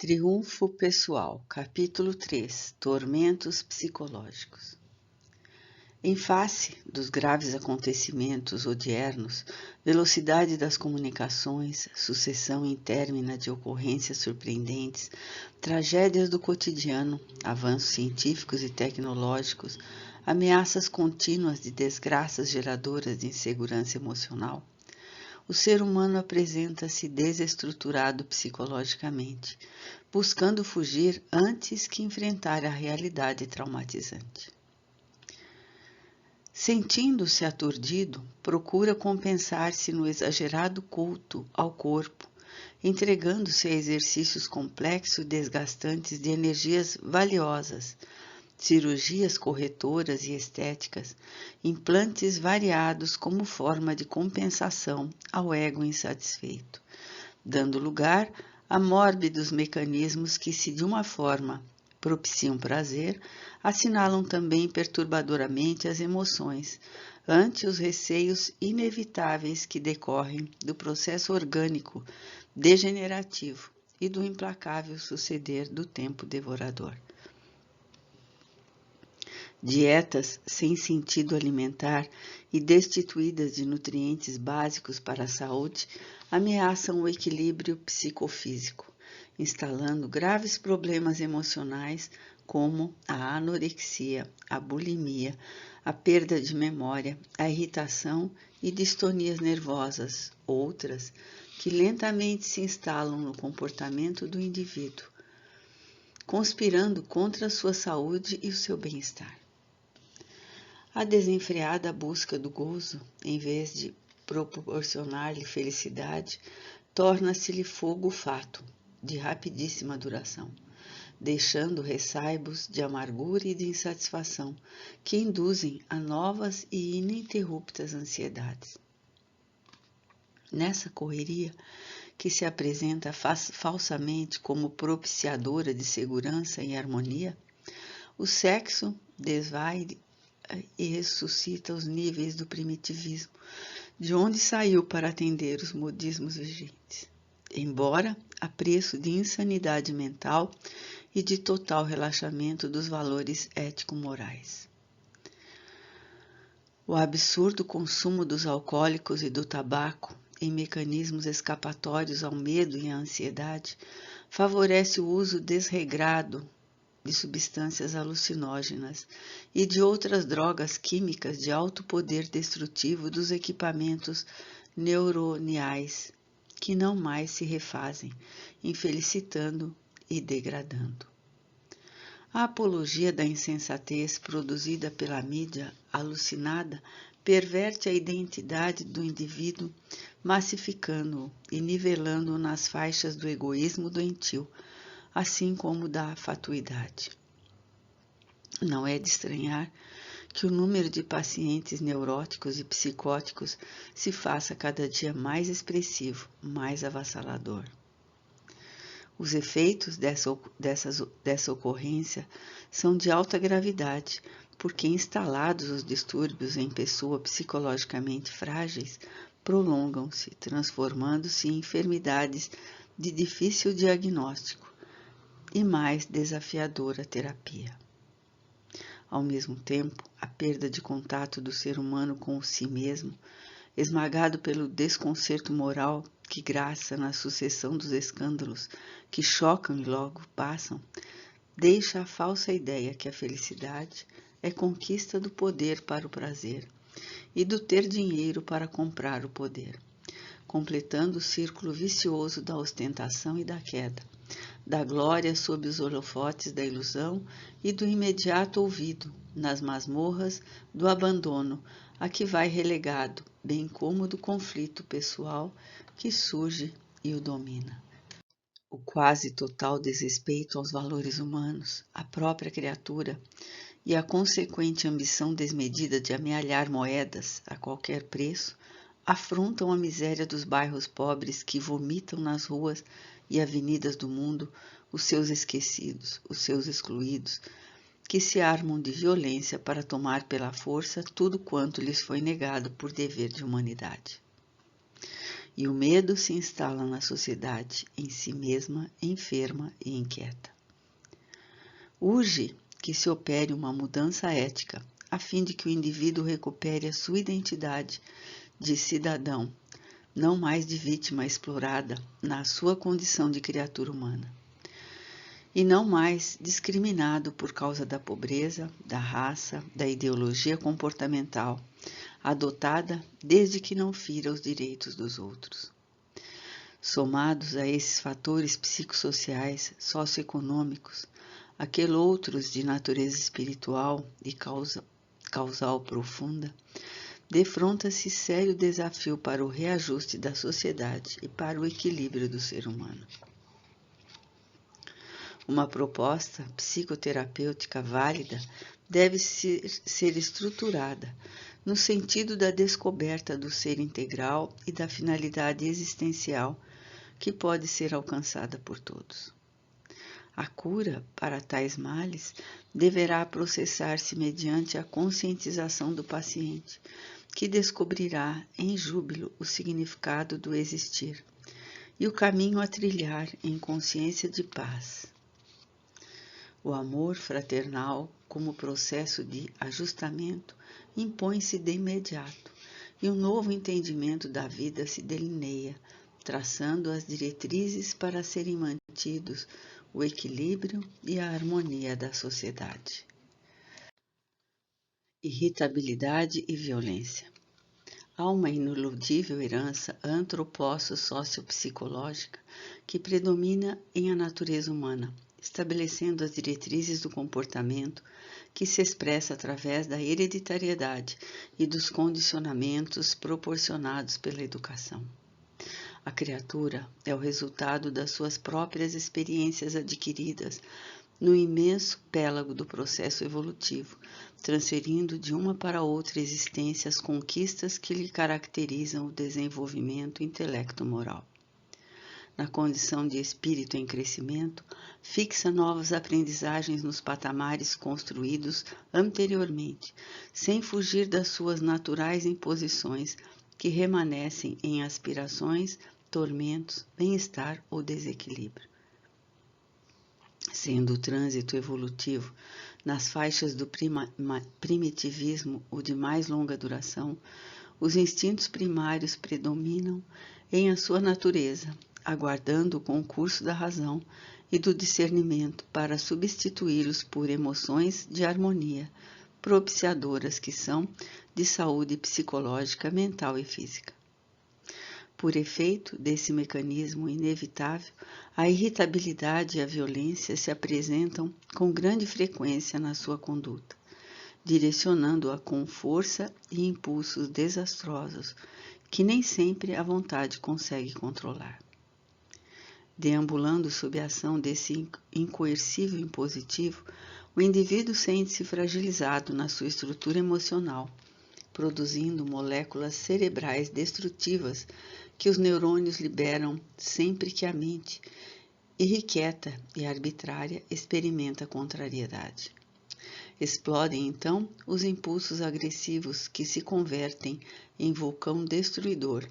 Triunfo pessoal, capítulo 3, Tormentos psicológicos. Em face dos graves acontecimentos odiernos, velocidade das comunicações, sucessão intermina de ocorrências surpreendentes, tragédias do cotidiano, avanços científicos e tecnológicos, ameaças contínuas de desgraças geradoras de insegurança emocional, o ser humano apresenta-se desestruturado psicologicamente, buscando fugir antes que enfrentar a realidade traumatizante. Sentindo-se aturdido, procura compensar-se no exagerado culto ao corpo, entregando-se a exercícios complexos e desgastantes de energias valiosas, cirurgias corretoras e estéticas, implantes variados como forma de compensação ao ego insatisfeito, dando lugar a mórbidos mecanismos que, se de uma forma propiciam prazer, assinalam também perturbadoramente as emoções, ante os receios inevitáveis que decorrem do processo orgânico degenerativo e do implacável suceder do tempo devorador. Dietas sem sentido alimentar e destituídas de nutrientes básicos para a saúde ameaçam o equilíbrio psicofísico, instalando graves problemas emocionais como a anorexia, a bulimia, a perda de memória, a irritação e distonias nervosas, outras que lentamente se instalam no comportamento do indivíduo, conspirando contra a sua saúde e o seu bem-estar. A desenfreada busca do gozo, em vez de proporcionar-lhe felicidade, torna-se-lhe fogo fato, de rapidíssima duração, deixando ressaibos de amargura e de insatisfação que induzem a novas e ininterruptas ansiedades. Nessa correria, que se apresenta falsamente como propiciadora de segurança e harmonia, o sexo desvai e ressuscita os níveis do primitivismo, de onde saiu para atender os modismos vigentes, embora a preço de insanidade mental e de total relaxamento dos valores ético-morais. O absurdo consumo dos alcoólicos e do tabaco em mecanismos escapatórios ao medo e à ansiedade favorece o uso desregrado de substâncias alucinógenas e de outras drogas químicas de alto poder destrutivo dos equipamentos neuroniais, que não mais se refazem, infelicitando e degradando. A apologia da insensatez produzida pela mídia alucinada perverte a identidade do indivíduo, massificando-o e nivelando-o nas faixas do egoísmo doentio, assim como da fatuidade. Não é de estranhar que o número de pacientes neuróticos e psicóticos se faça cada dia mais expressivo, mais avassalador. Os efeitos dessa ocorrência são de alta gravidade, porque instalados os distúrbios em pessoas psicologicamente frágeis, prolongam-se, transformando-se em enfermidades de difícil diagnóstico e mais desafiadora terapia. Ao mesmo tempo, a perda de contato do ser humano com si mesmo, esmagado pelo desconcerto moral que graça na sucessão dos escândalos que chocam e logo passam, deixa a falsa ideia que a felicidade é conquista do poder para o prazer e do ter dinheiro para comprar o poder, completando o círculo vicioso da ostentação e da queda, da glória sob os holofotes da ilusão e do imediato ouvido nas masmorras do abandono a que vai relegado, bem como do conflito pessoal que surge e o domina. O quase total desrespeito aos valores humanos, à própria criatura e a consequente ambição desmedida de amealhar moedas a qualquer preço afrontam a miséria dos bairros pobres que vomitam nas ruas e avenidas do mundo os seus esquecidos, os seus excluídos, que se armam de violência para tomar pela força tudo quanto lhes foi negado por dever de humanidade. e o medo se instala na sociedade, em si mesma, enferma e inquieta. Urge que se opere uma mudança ética, a fim de que o indivíduo recupere a sua identidade de cidadão, não mais de vítima explorada na sua condição de criatura humana, e não mais discriminado por causa da pobreza, da raça, da ideologia comportamental, adotada desde que não fira os direitos dos outros. Somados a esses fatores psicossociais, socioeconômicos, aqueles de natureza espiritual e causal profunda, defronta-se sério desafio para o reajuste da sociedade e para o equilíbrio do ser humano. Uma proposta psicoterapêutica válida deve ser estruturada no sentido da descoberta do ser integral e da finalidade existencial que pode ser alcançada por todos. A cura para tais males deverá processar-se mediante a conscientização do paciente, que descobrirá em júbilo o significado do existir e o caminho a trilhar em consciência de paz. O amor fraternal, como processo de ajustamento, impõe-se de imediato, e um novo entendimento da vida se delineia, traçando as diretrizes para serem mantidos o equilíbrio e a harmonia da sociedade. Irritabilidade e violência. Há uma ineludível herança antropósso-sociopsicológica que predomina em a natureza humana, estabelecendo as diretrizes do comportamento que se expressa através da hereditariedade e dos condicionamentos proporcionados pela educação. A criatura é o resultado das suas próprias experiências adquiridas no imenso pélago do processo evolutivo, transferindo de uma para outra existência as conquistas que lhe caracterizam o desenvolvimento intelecto-moral. Na condição de espírito em crescimento, fixa novas aprendizagens nos patamares construídos anteriormente, sem fugir das suas naturais imposições, que remanescem em aspirações, tormentos, bem-estar ou desequilíbrio. Sendo o trânsito evolutivo nas faixas do primitivismo o de mais longa duração, os instintos primários predominam em a sua natureza, aguardando o concurso da razão e do discernimento para substituí-los por emoções de harmonia, propiciadoras que são de saúde psicológica, mental e física. Por efeito desse mecanismo inevitável, a irritabilidade e a violência se apresentam com grande frequência na sua conduta, direcionando-a com força e impulsos desastrosos que nem sempre a vontade consegue controlar. Deambulando sob a ação desse incoercível impositivo, o indivíduo sente-se fragilizado na sua estrutura emocional, produzindo moléculas cerebrais destrutivas que os neurônios liberam sempre que a mente, irrequieta e arbitrária, experimenta contrariedade. Explodem então os impulsos agressivos que se convertem em vulcão destruidor,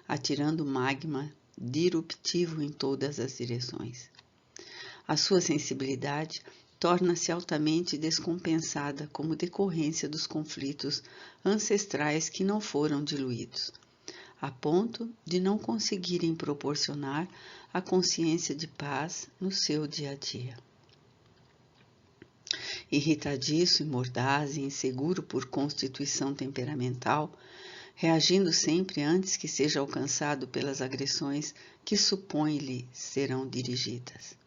atirando magma disruptivo em todas as direções. A sua sensibilidade torna-se altamente descompensada como decorrência dos conflitos ancestrais que não foram diluídos, a ponto de não conseguirem proporcionar a consciência de paz no seu dia a dia. Irritadiço, mordaz e inseguro por constituição temperamental, reagindo sempre antes que seja alcançado pelas agressões que supõe-lhe serão dirigidas.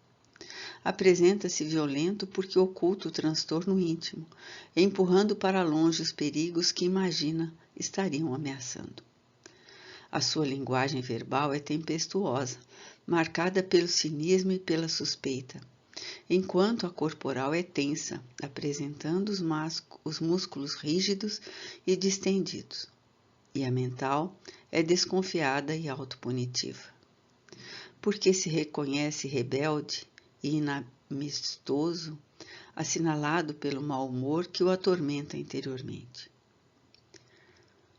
Apresenta-se violento porque oculta o transtorno íntimo, empurrando para longe os perigos que imagina estariam ameaçando. A sua linguagem verbal é tempestuosa, marcada pelo cinismo e pela suspeita, enquanto a corporal é tensa, apresentando os músculos rígidos e distendidos, e a mental é desconfiada e autopunitiva. Porque se reconhece rebelde e inamistoso, assinalado pelo mau humor que o atormenta interiormente.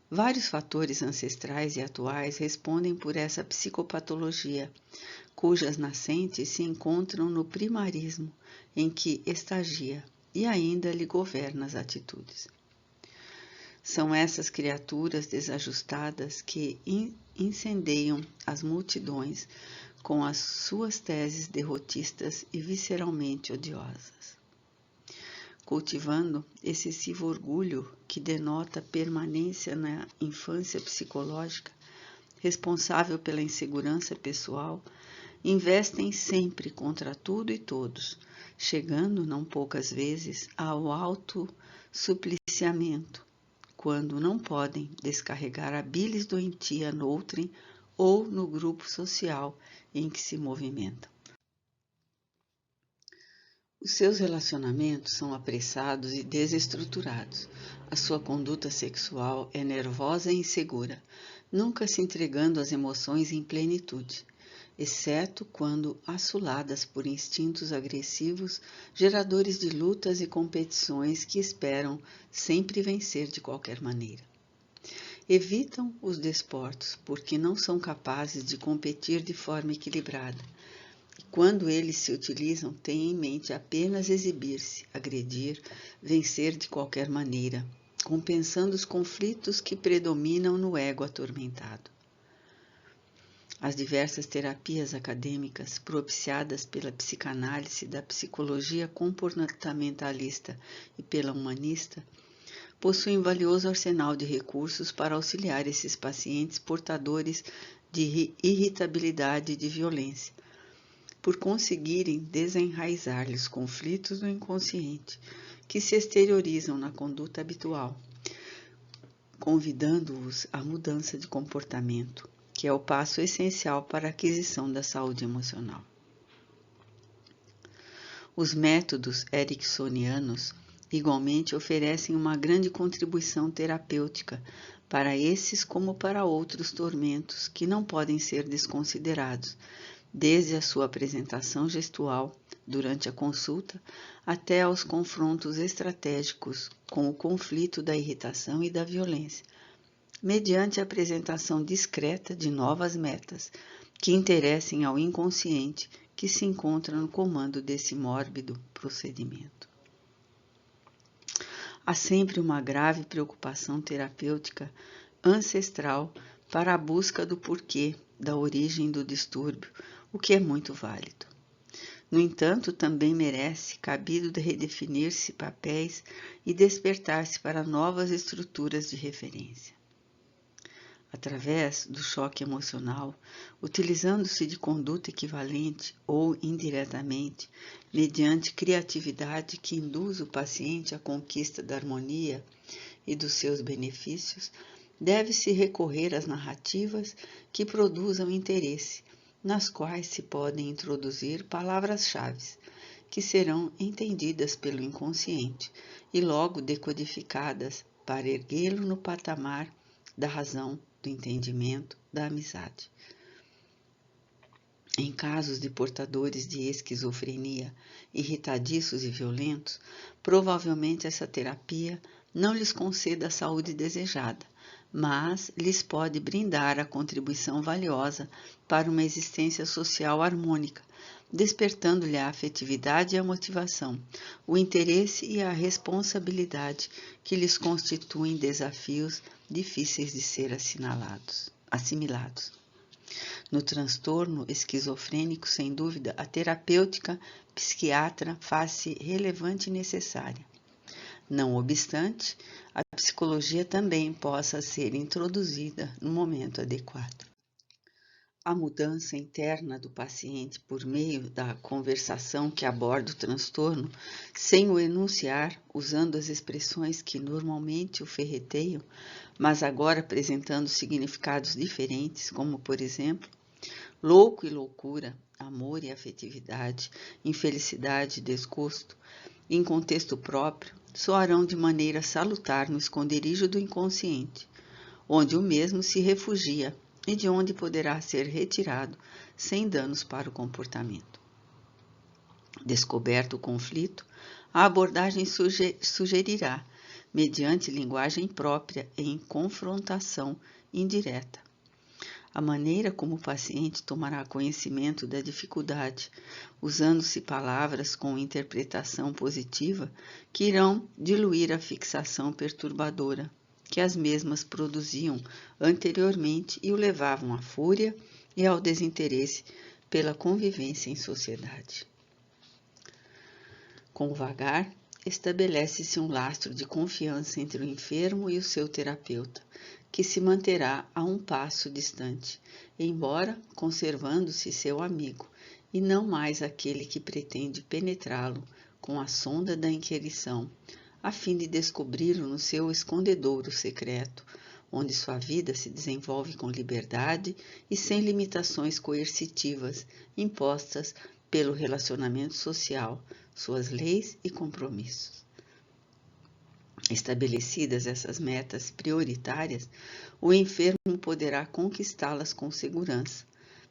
Vários fatores ancestrais e atuais respondem por essa psicopatologia, cujas nascentes se encontram no primarismo em que estagia e ainda lhe governa as atitudes. São essas criaturas desajustadas que incendeiam as multidões com as suas teses derrotistas e visceralmente odiosas. Cultivando excessivo orgulho que denota permanência na infância psicológica, responsável pela insegurança pessoal, investem sempre contra tudo e todos, chegando não poucas vezes ao autossupliciamento, quando não podem descarregar a bilis doentia noutrem ou no grupo social em que se movimentam. Os seus relacionamentos são apressados e desestruturados. A sua conduta sexual é nervosa e insegura, nunca se entregando às emoções em plenitude, exceto quando assoladas por instintos agressivos, geradores de lutas e competições que esperam sempre vencer de qualquer maneira. Evitam os desportos porque não são capazes de competir de forma equilibrada. E quando eles se utilizam, têm em mente apenas exibir-se, agredir, vencer de qualquer maneira, compensando os conflitos que predominam no ego atormentado. As diversas terapias acadêmicas propiciadas pela psicanálise, da psicologia comportamentalista e pela humanista possuem valioso arsenal de recursos para auxiliar esses pacientes portadores de irritabilidade e de violência, por conseguirem desenraizar-lhes conflitos do inconsciente, que se exteriorizam na conduta habitual, convidando-os à mudança de comportamento, que é o passo essencial para a aquisição da saúde emocional. Os métodos ericksonianos igualmente oferecem uma grande contribuição terapêutica para esses como para outros tormentos que não podem ser desconsiderados, desde a sua apresentação gestual durante a consulta até aos confrontos estratégicos com o conflito da irritação e da violência, mediante a apresentação discreta de novas metas que interessem ao inconsciente que se encontra no comando desse mórbido procedimento. Há sempre uma grave preocupação terapêutica ancestral para a busca do porquê, da origem do distúrbio, o que é muito válido. No entanto, também merece cabido de redefinir-se papéis e despertar-se para novas estruturas de referência. Através do choque emocional, utilizando-se de conduta equivalente ou indiretamente, mediante criatividade que induz o paciente à conquista da harmonia e dos seus benefícios, deve-se recorrer às narrativas que produzam interesse, nas quais se podem introduzir palavras-chave, que serão entendidas pelo inconsciente e logo decodificadas para erguê-lo no patamar da razão, do entendimento, da amizade. Em casos de portadores de esquizofrenia, irritadiços e violentos, provavelmente essa terapia não lhes conceda a saúde desejada, mas lhes pode brindar a contribuição valiosa para uma existência social harmônica, despertando-lhe a afetividade e a motivação, o interesse e a responsabilidade que lhes constituem desafios difíceis de ser assimilados. No transtorno esquizofrênico, sem dúvida, a terapêutica psiquiatra faz-se relevante e necessária. Não obstante, a psicologia também possa ser introduzida no momento adequado. A mudança interna do paciente por meio da conversação que aborda o transtorno, sem o enunciar, usando as expressões que normalmente o ferreteiam, mas agora apresentando significados diferentes, como, por exemplo, louco e loucura, amor e afetividade, infelicidade e desgosto, em contexto próprio, soarão de maneira salutar no esconderijo do inconsciente, onde o mesmo se refugia e de onde poderá ser retirado sem danos para o comportamento. Descoberto o conflito, a abordagem sugerirá, mediante linguagem própria em confrontação indireta. A maneira como o paciente tomará conhecimento da dificuldade, usando-se palavras com interpretação positiva, que irão diluir a fixação perturbadora que as mesmas produziam anteriormente e o levavam à fúria e ao desinteresse pela convivência em sociedade. Com o vagar, estabelece-se um lastro de confiança entre o enfermo e o seu terapeuta, que se manterá a um passo distante, embora conservando-se seu amigo, e não mais aquele que pretende penetrá-lo com a sonda da inquirição, a fim de descobri-lo no seu escondedouro secreto, onde sua vida se desenvolve com liberdade e sem limitações coercitivas impostas pelo relacionamento social, suas leis e compromissos. Estabelecidas essas metas prioritárias, o enfermo poderá conquistá-las com segurança,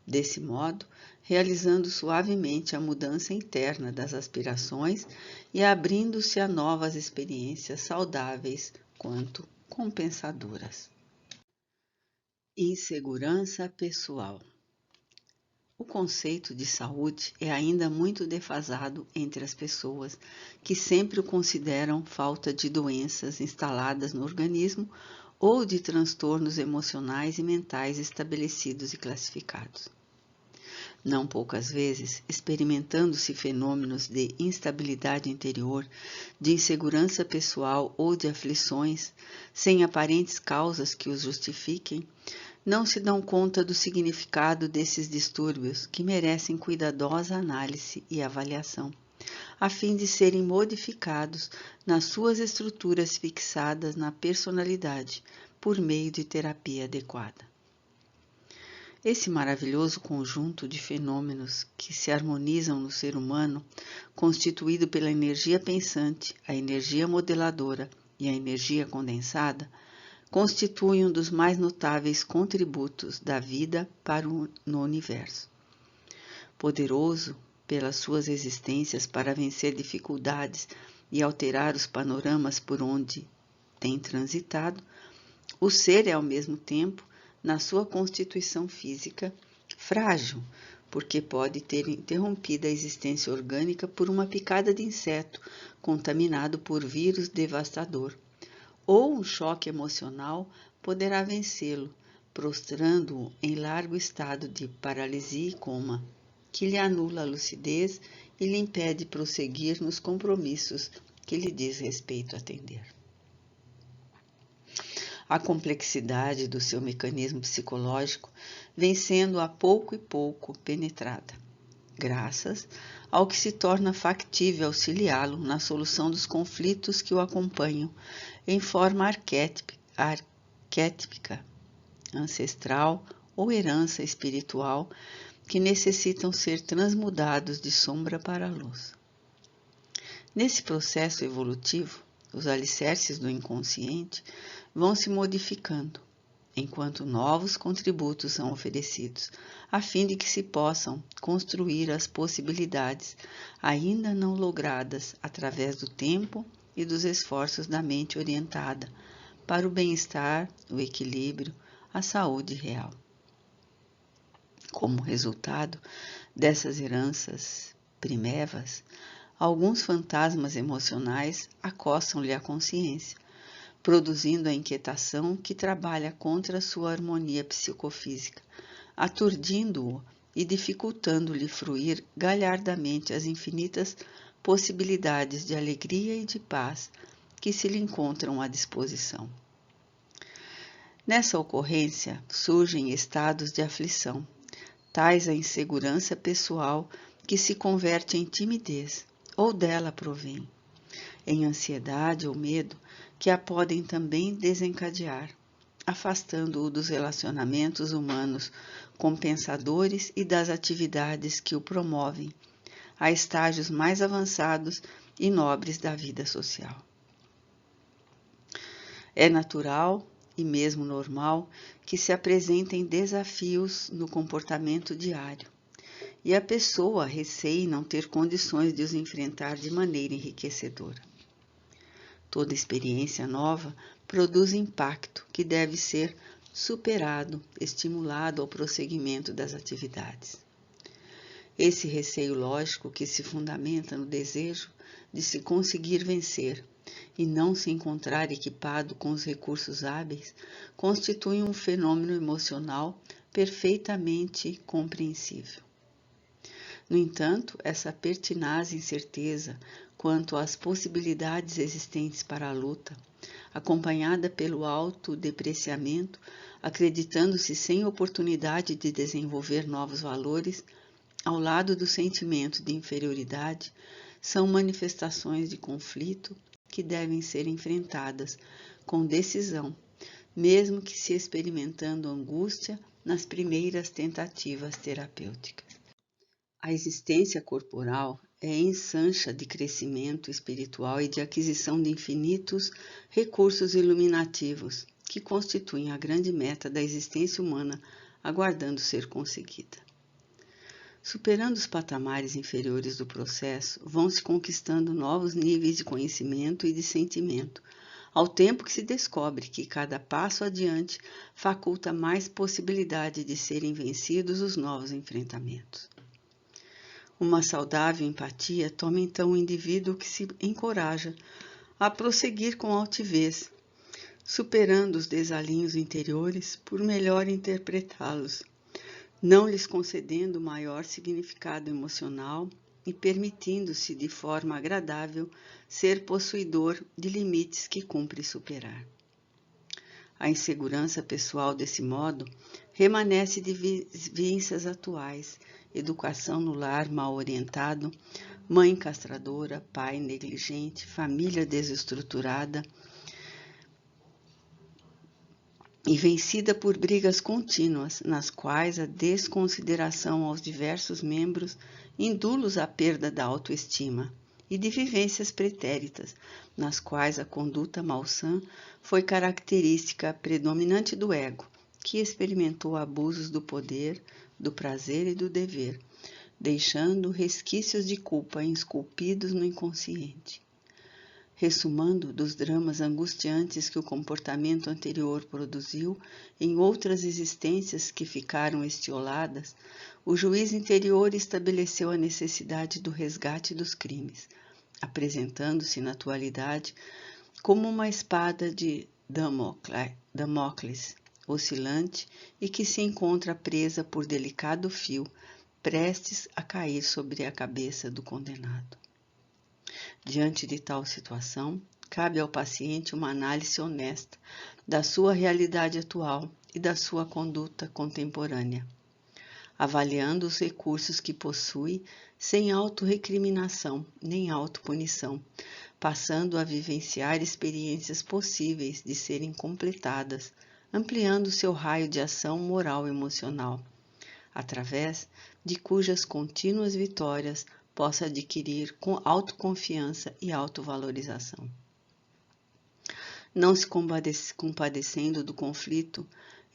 desse modo, realizando suavemente a mudança interna das aspirações e abrindo-se a novas experiências saudáveis quanto compensadoras. Insegurança pessoal. O conceito de saúde é ainda muito defasado entre as pessoas, que sempre o consideram falta de doenças instaladas no organismo ou de transtornos emocionais e mentais estabelecidos e classificados. Não poucas vezes, experimentando-se fenômenos de instabilidade interior, de insegurança pessoal ou de aflições, sem aparentes causas que os justifiquem, não se dão conta do significado desses distúrbios que merecem cuidadosa análise e avaliação, a fim de serem modificados nas suas estruturas fixadas na personalidade, por meio de terapia adequada. Esse maravilhoso conjunto de fenômenos que se harmonizam no ser humano, constituído pela energia pensante, a energia modeladora e a energia condensada, constitui um dos mais notáveis contributos da vida no universo. Poderoso pelas suas existências para vencer dificuldades e alterar os panoramas por onde tem transitado, o ser é ao mesmo tempo, na sua constituição física, frágil, porque pode ter interrompido a existência orgânica por uma picada de inseto contaminado por vírus devastador, ou um choque emocional poderá vencê-lo, prostrando-o em largo estado de paralisia e coma, que lhe anula a lucidez e lhe impede prosseguir nos compromissos que lhe diz respeito atender. A complexidade do seu mecanismo psicológico vem sendo a pouco e pouco penetrada, graças ao que se torna factível auxiliá-lo na solução dos conflitos que o acompanham em forma arquétipica, ancestral ou herança espiritual, que necessitam ser transmudados de sombra para a luz. Nesse processo evolutivo, os alicerces do inconsciente vão se modificando, enquanto novos contributos são oferecidos, a fim de que se possam construir as possibilidades ainda não logradas através do tempo e dos esforços da mente orientada para o bem-estar, o equilíbrio, a saúde real. Como resultado dessas heranças primevas, alguns fantasmas emocionais acossam-lhe a consciência, produzindo a inquietação que trabalha contra a sua harmonia psicofísica, aturdindo-o e dificultando-lhe fruir galhardamente as infinitas possibilidades de alegria e de paz que se lhe encontram à disposição. Nessa ocorrência surgem estados de aflição, tais a insegurança pessoal que se converte em timidez, ou dela provém, em ansiedade ou medo que a podem também desencadear, afastando-o dos relacionamentos humanos compensadores e das atividades que o promovem a estágios mais avançados e nobres da vida social. É natural e mesmo normal que se apresentem desafios no comportamento diário, e a pessoa receie não ter condições de os enfrentar de maneira enriquecedora. Toda experiência nova produz impacto que deve ser superado, estimulado ao prosseguimento das atividades. Esse receio lógico que se fundamenta no desejo de se conseguir vencer e não se encontrar equipado com os recursos hábeis, constitui um fenômeno emocional perfeitamente compreensível. No entanto, essa pertinaz incerteza quanto às possibilidades existentes para a luta, acompanhada pelo autodepreciamento, acreditando-se sem oportunidade de desenvolver novos valores, ao lado do sentimento de inferioridade, são manifestações de conflito que devem ser enfrentadas com decisão, mesmo que se experimentando angústia nas primeiras tentativas terapêuticas. A existência corporal é ensancha de crescimento espiritual e de aquisição de infinitos recursos iluminativos, que constituem a grande meta da existência humana, aguardando ser conseguida. Superando os patamares inferiores do processo, vão-se conquistando novos níveis de conhecimento e de sentimento, ao tempo que se descobre que cada passo adiante faculta mais possibilidade de serem vencidos os novos enfrentamentos. Uma saudável empatia toma então o indivíduo que se encoraja a prosseguir com altivez, superando os desalinhos interiores por melhor interpretá-los, não lhes concedendo maior significado emocional e permitindo-se de forma agradável ser possuidor de limites que cumpre superar. A insegurança pessoal desse modo remanesce de vivências atuais, educação no lar mal orientado, mãe castradora, pai negligente, família desestruturada, e vencida por brigas contínuas, nas quais a desconsideração aos diversos membros induz à perda da autoestima, e de vivências pretéritas, nas quais a conduta malsã foi característica predominante do ego, que experimentou abusos do poder, do prazer e do dever, deixando resquícios de culpa esculpidos no inconsciente. Ressumando dos dramas angustiantes que o comportamento anterior produziu em outras existências que ficaram estioladas, o juiz interior estabeleceu a necessidade do resgate dos crimes, apresentando-se na atualidade como uma espada de Damocles, oscilante e que se encontra presa por delicado fio, prestes a cair sobre a cabeça do condenado. Diante de tal situação, cabe ao paciente uma análise honesta da sua realidade atual e da sua conduta contemporânea, avaliando os recursos que possui sem autorrecriminação nem autopunição, passando a vivenciar experiências possíveis de serem completadas, ampliando seu raio de ação moral e emocional, através de cujas contínuas vitórias possa adquirir com autoconfiança e autovalorização. Não se compadecendo do conflito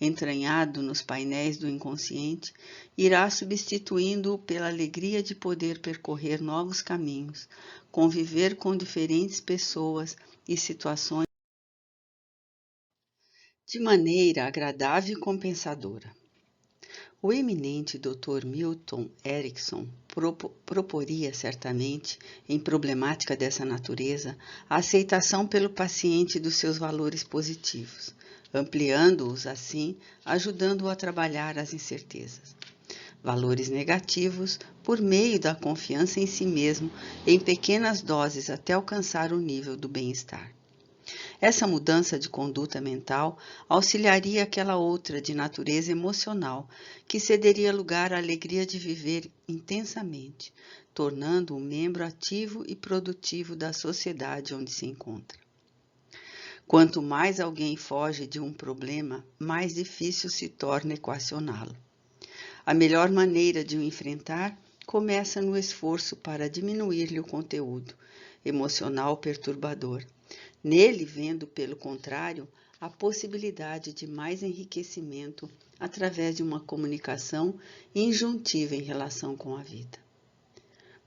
entranhado nos painéis do inconsciente, irá substituindo-o pela alegria de poder percorrer novos caminhos, conviver com diferentes pessoas e situações de maneira agradável e compensadora. O eminente Dr. Milton Erickson proporia certamente, em problemática dessa natureza, a aceitação pelo paciente dos seus valores positivos, ampliando-os assim, ajudando-o a trabalhar as incertezas. Valores negativos por meio da confiança em si mesmo, em pequenas doses até alcançar o nível do bem-estar. Essa mudança de conduta mental auxiliaria aquela outra de natureza emocional, que cederia lugar à alegria de viver intensamente, tornando-o um membro ativo e produtivo da sociedade onde se encontra. Quanto mais alguém foge de um problema, mais difícil se torna equacioná-lo. A melhor maneira de o enfrentar começa no esforço para diminuir-lhe o conteúdo emocional perturbador, nele vendo, pelo contrário, a possibilidade de mais enriquecimento através de uma comunicação injuntiva em relação com a vida.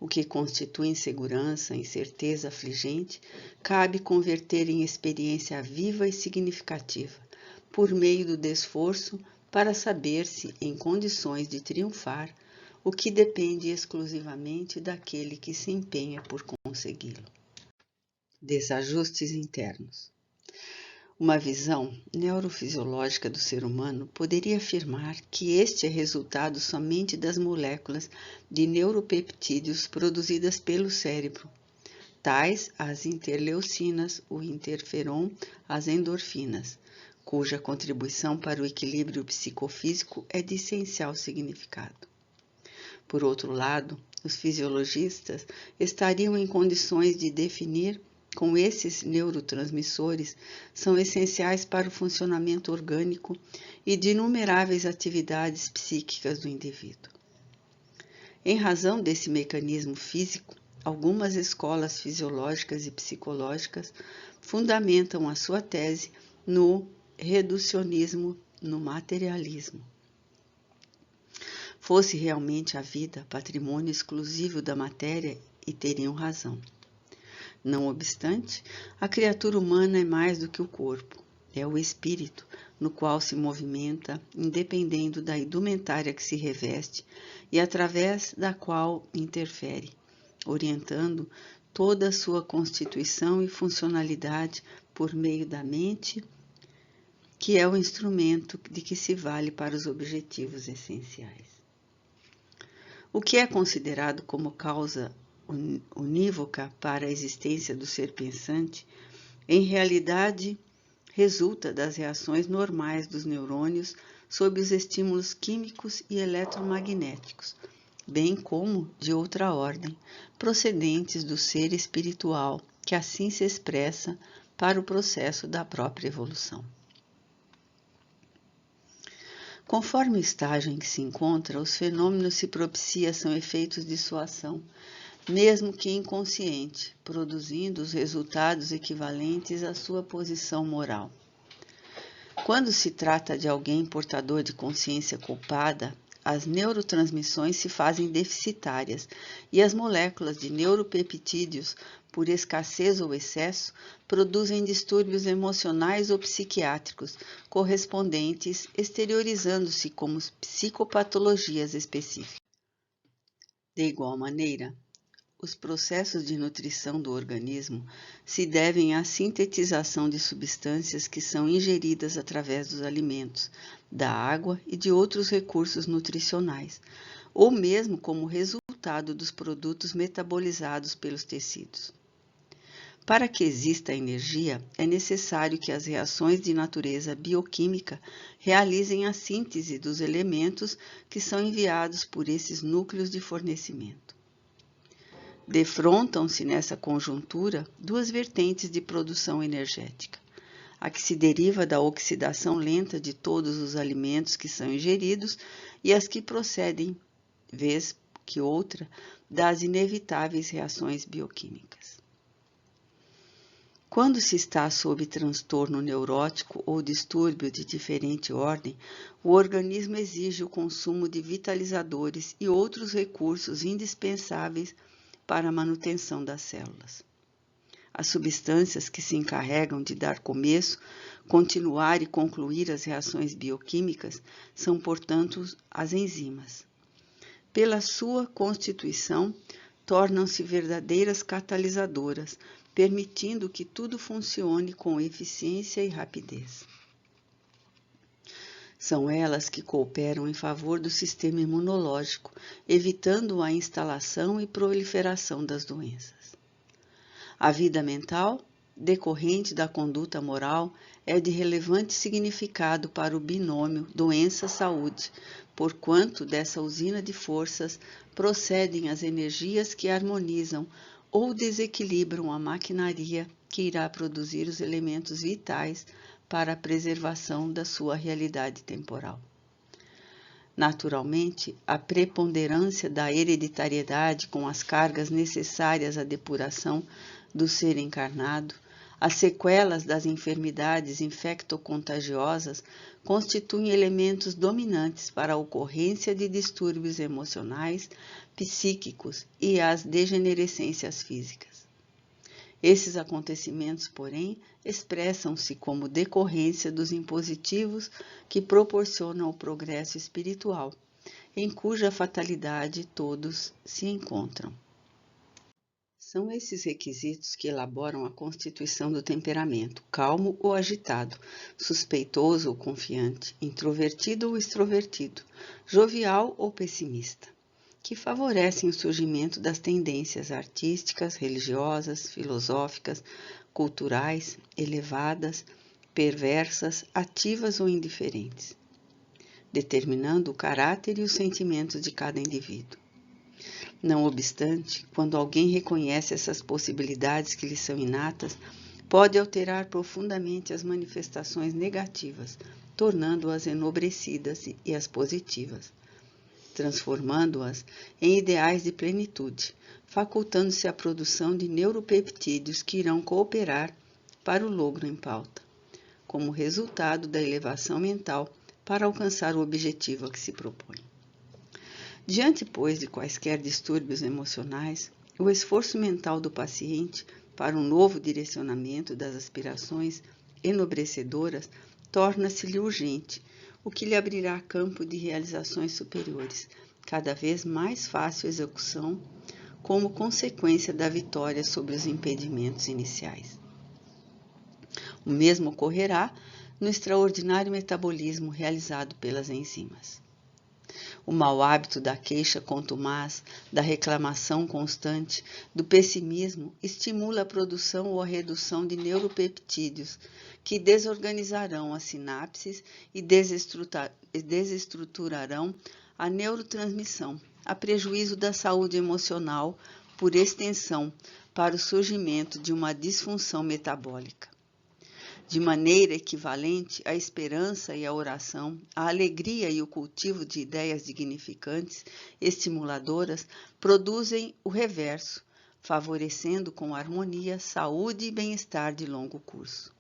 O que constitui insegurança, incerteza afligente, cabe converter em experiência viva e significativa, por meio do esforço para saber-se em condições de triunfar, o que depende exclusivamente daquele que se empenha por consegui-lo. Desajustes internos. Uma visão neurofisiológica do ser humano poderia afirmar que este é resultado somente das moléculas de neuropeptídeos produzidas pelo cérebro, tais as interleucinas, o interferon, as endorfinas, cuja contribuição para o equilíbrio psicofísico é de essencial significado. Por outro lado, os fisiologistas estariam em condições de definir como esses neurotransmissores são essenciais para o funcionamento orgânico e de inumeráveis atividades psíquicas do indivíduo. Em razão desse mecanismo físico, algumas escolas fisiológicas e psicológicas fundamentam a sua tese no reducionismo, no materialismo. Fosse realmente a vida patrimônio exclusivo da matéria e teriam razão. Não obstante, a criatura humana é mais do que o corpo, é o espírito, no qual se movimenta, independendo da indumentária que se reveste e através da qual interfere, orientando toda a sua constituição e funcionalidade por meio da mente, que é o instrumento de que se vale para os objetivos essenciais. O que é considerado como causa unívoca para a existência do ser pensante, em realidade resulta das reações normais dos neurônios sob os estímulos químicos e eletromagnéticos, bem como de outra ordem, procedentes do ser espiritual, que assim se expressa para o processo da própria evolução. Conforme o estágio em que se encontra, os fenômenos se propicia são efeitos de sua ação, mesmo que inconsciente, produzindo os resultados equivalentes à sua posição moral. Quando se trata de alguém portador de consciência culpada, as neurotransmissões se fazem deficitárias e as moléculas de neuropeptídeos, por escassez ou excesso, produzem distúrbios emocionais ou psiquiátricos correspondentes, exteriorizando-se como psicopatologias específicas. De igual maneira, os processos de nutrição do organismo se devem à sintetização de substâncias que são ingeridas através dos alimentos, da água e de outros recursos nutricionais, ou mesmo como resultado dos produtos metabolizados pelos tecidos. Para que exista energia, é necessário que as reações de natureza bioquímica realizem a síntese dos elementos que são enviados por esses núcleos de fornecimento. Defrontam-se nessa conjuntura duas vertentes de produção energética: a que se deriva da oxidação lenta de todos os alimentos que são ingeridos e as que procedem, vez que outra, das inevitáveis reações bioquímicas. Quando se está sob transtorno neurótico ou distúrbio de diferente ordem, o organismo exige o consumo de vitalizadores e outros recursos indispensáveis para a manutenção das células. As substâncias que se encarregam de dar começo, continuar e concluir as reações bioquímicas são, portanto, as enzimas. Pela sua constituição, tornam-se verdadeiras catalisadoras, permitindo que tudo funcione com eficiência e rapidez. São elas que cooperam em favor do sistema imunológico, evitando a instalação e proliferação das doenças. A vida mental, decorrente da conduta moral, é de relevante significado para o binômio doença-saúde, porquanto dessa usina de forças procedem as energias que harmonizam ou desequilibram a maquinaria que irá produzir os elementos vitais para a preservação da sua realidade temporal. Naturalmente, a preponderância da hereditariedade com as cargas necessárias à depuração do ser encarnado, As sequelas das enfermidades infectocontagiosas constituem elementos dominantes para a ocorrência de distúrbios emocionais, psíquicos e as degenerescências físicas. Esses acontecimentos, porém, expressam-se como decorrência dos impositivos que proporcionam o progresso espiritual, em cuja fatalidade todos se encontram. São esses requisitos que elaboram a constituição do temperamento, calmo ou agitado, suspeitoso ou confiante, introvertido ou extrovertido, jovial ou pessimista, que favorecem o surgimento das tendências artísticas, religiosas, filosóficas, culturais, elevadas, perversas, ativas ou indiferentes, determinando o caráter e os sentimentos de cada indivíduo. Não obstante, quando alguém reconhece essas possibilidades que lhe são inatas, pode alterar profundamente as manifestações negativas, tornando-as enobrecidas e as positivas, transformando-as em ideais de plenitude, facultando-se a produção de neuropeptídeos que irão cooperar para o logro em pauta, como resultado da elevação mental para alcançar o objetivo a que se propõe. Diante, pois, de quaisquer distúrbios emocionais, o esforço mental do paciente para um novo direcionamento das aspirações enobrecedoras torna-se-lhe urgente, o que lhe abrirá campo de realizações superiores, cada vez mais fácil execução, como consequência da vitória sobre os impedimentos iniciais. O mesmo ocorrerá no extraordinário metabolismo realizado pelas enzimas. O mau hábito da queixa contumaz, da reclamação constante, do pessimismo estimula a produção ou a redução de neuropeptídeos que desorganizarão as sinapses e desestruturarão a neurotransmissão, a prejuízo da saúde emocional, por extensão, para o surgimento de uma disfunção metabólica. De maneira equivalente, a esperança e a oração, a alegria e o cultivo de ideias dignificantes, estimuladoras, produzem o reverso, favorecendo com harmonia saúde e bem-estar de longo curso.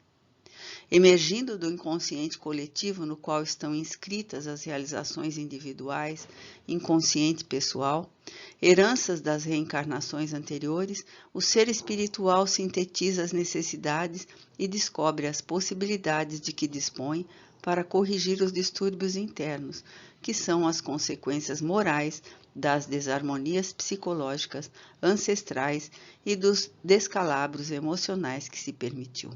Emergindo do inconsciente coletivo no qual estão inscritas as realizações individuais, inconsciente pessoal, heranças das reencarnações anteriores, o ser espiritual sintetiza as necessidades e descobre as possibilidades de que dispõe para corrigir os distúrbios internos, que são as consequências morais das desarmonias psicológicas ancestrais e dos descalabros emocionais que se permitiu.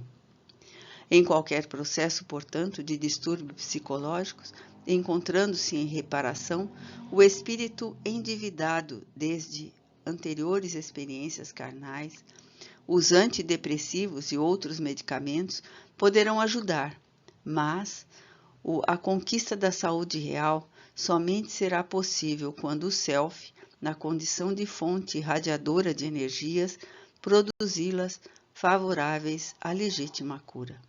Em qualquer processo, portanto, de distúrbios psicológicos, encontrando-se em reparação, o espírito endividado desde anteriores experiências carnais, os antidepressivos e outros medicamentos poderão ajudar, mas a conquista da saúde real somente será possível quando o Self, na condição de fonte irradiadora de energias, produzi-las favoráveis à legítima cura.